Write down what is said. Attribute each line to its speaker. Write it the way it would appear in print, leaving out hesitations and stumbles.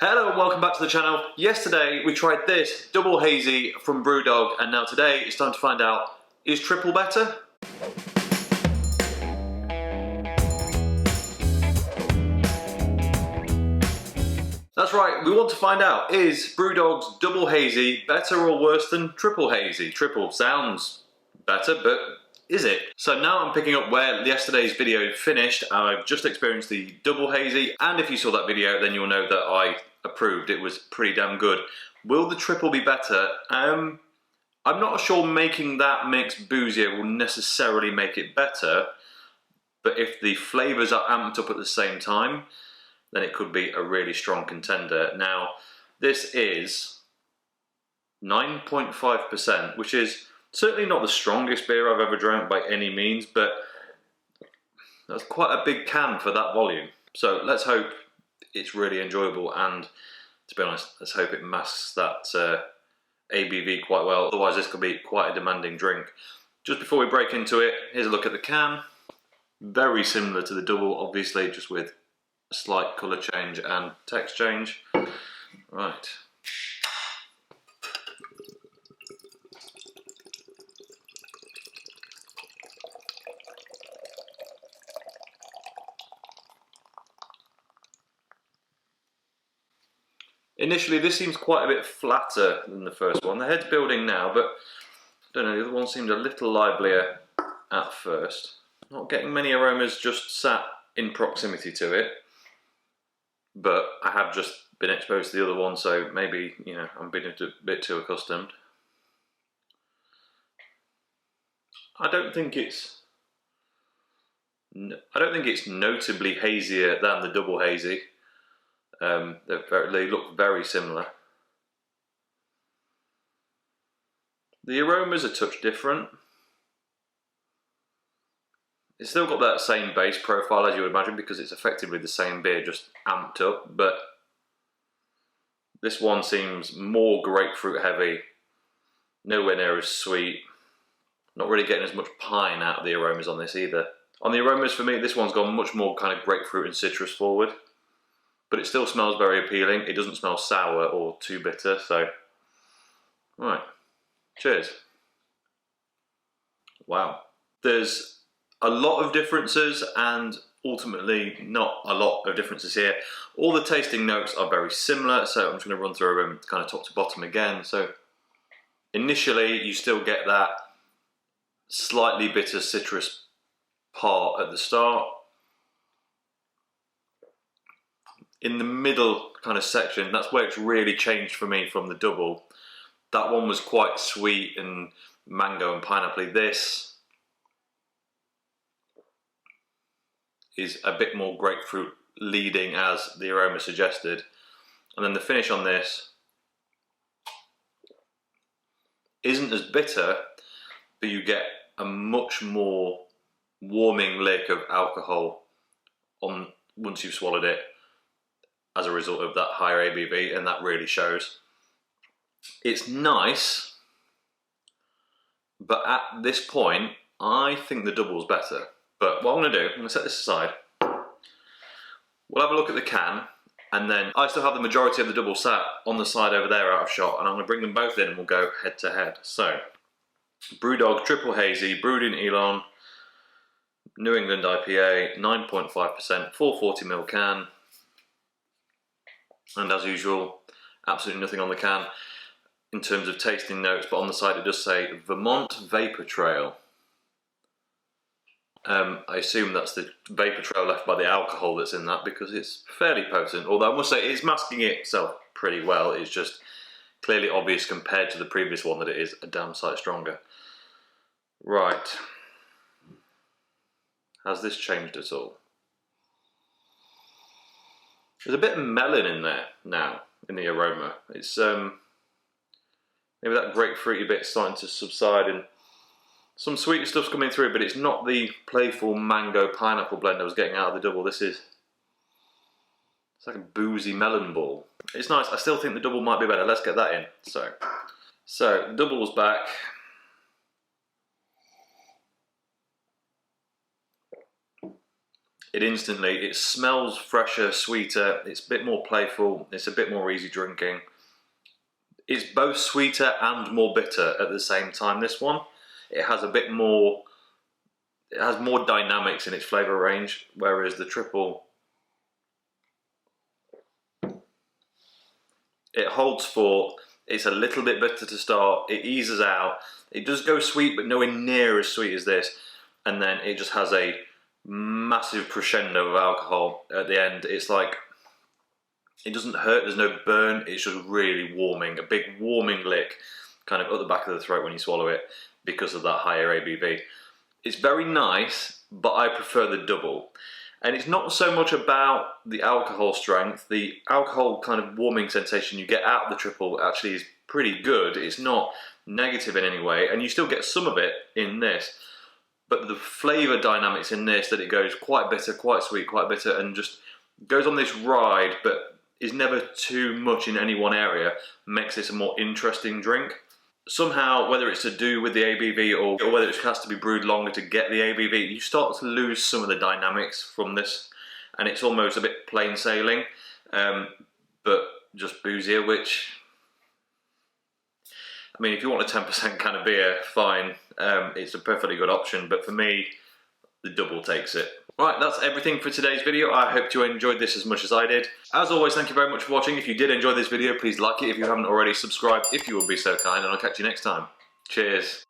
Speaker 1: Hello and welcome back to the channel. Yesterday we tried this Double Hazy from Brewdog, and now today it's time to find out, is triple better? That's right, we want to find out, is Brewdog's Double Hazy better or worse than Triple Hazy? Triple sounds better, but is it? So now I'm picking up where yesterday's video finished. I've just experienced the Double Hazy, and if you saw that video then you'll know that I approved. It was pretty damn good. Will the Triple be better? I'm not sure making that mix boozier will necessarily make it better, but if the flavours are amped up at the same time, then it could be a really strong contender. Now, this is 9.5%, which is certainly not the strongest beer I've ever drank by any means, but that's quite a big can for that volume. So let's hope it's really enjoyable, and to be honest, let's hope it masks that ABV quite well. Otherwise this could be quite a demanding drink. Just before we break into it, here's a look at the can. Very similar to the Double, obviously, just with a slight colour change and text change. Right. Initially this seems quite a bit flatter than the first one. The head's building now, but I don't know, the other one seemed a little livelier at first. Not getting many aromas just sat in proximity to it, but I have just been exposed to the other one, so maybe, you know, I'm being a bit too accustomed. I don't think it's notably hazier than the Double Hazy. They look very similar. The aroma's a touch different. It's still got that same base profile as you would imagine, because it's effectively the same beer, just amped up, but this one seems more grapefruit heavy, nowhere near as sweet. Not really getting as much pine out of the aromas on this either. On the aromas, for me, this one's gone much more kind of grapefruit and citrus forward. But it still smells very appealing. It doesn't smell sour or too bitter, so... Right, cheers. Wow. There's a lot of differences, and ultimately not a lot of differences here. All the tasting notes are very similar, so I'm just going to run through them kind of top to bottom again. So initially you still get that slightly bitter citrus part at the start. In the middle kind of section, that's where it's really changed for me from the Double. That one was quite sweet and mango and pineapple. This is a bit more grapefruit leading, as the aroma suggested. And then the finish on this isn't as bitter, but you get a much more warming lick of alcohol on once you've swallowed it, as a result of that higher ABV, and that really shows. It's nice, but at this point, I think the Double's better. But what I'm gonna do, I'm gonna set this aside. We'll have a look at the can, and then I still have the majority of the Double sat on the side over there out of shot, and I'm gonna bring them both in and we'll go head to head. So, Brewdog Triple Hazy, brewed in Elon, New England IPA, 9.5%, 440ml can. And as usual, absolutely nothing on the can in terms of tasting notes, but on the side it does say Vermont Vapor Trail. I assume that's the vapor trail left by the alcohol that's in that, because it's fairly potent, although I must say it's masking itself pretty well. It's just clearly obvious compared to the previous one that it is a damn sight stronger. Right. Has this changed at all? There's a bit of melon in there now, in the aroma. It's maybe that grapefruity bit starting to subside, and some sweet stuff's coming through, but it's not the playful mango pineapple blend I was getting out of the Double. It's like a boozy melon ball. It's nice. I still think the Double might be better. Let's get that in. So the Double's back. it instantly, it smells fresher, sweeter, it's a bit more playful, it's a bit more easy drinking. It's both sweeter and more bitter at the same time, this one. It has a bit more, it has more dynamics in its flavour range, whereas the triple, it holds fort, it's a little bit bitter to start, it eases out, it does go sweet but nowhere near as sweet as this, and then it just has a massive crescendo of alcohol at the end. It's like, it doesn't hurt, there's no burn, it's just really warming, a big warming lick kind of at the back of the throat when you swallow it because of that higher ABV. It's very nice, but I prefer the double. And it's not so much about the alcohol strength, the alcohol kind of warming sensation you get out of the triple actually is pretty good, it's not negative in any way, and you still get some of it in this. But the flavour dynamics in this, that it goes quite bitter, quite sweet, quite bitter, and just goes on this ride, but is never too much in any one area, makes this a more interesting drink. Somehow, whether it's to do with the ABV or whether it has to be brewed longer to get the ABV, you start to lose some of the dynamics from this, and it's almost a bit plain sailing, but just boozier, which, I mean, if you want a 10% can of beer, fine, it's a perfectly good option, but for me, the double takes it. Right, that's everything for today's video. I hope you enjoyed this as much as I did. As always, thank you very much for watching. If you did enjoy this video, please like it. If you haven't already, subscribe if you will be so kind, and I'll catch you next time. Cheers.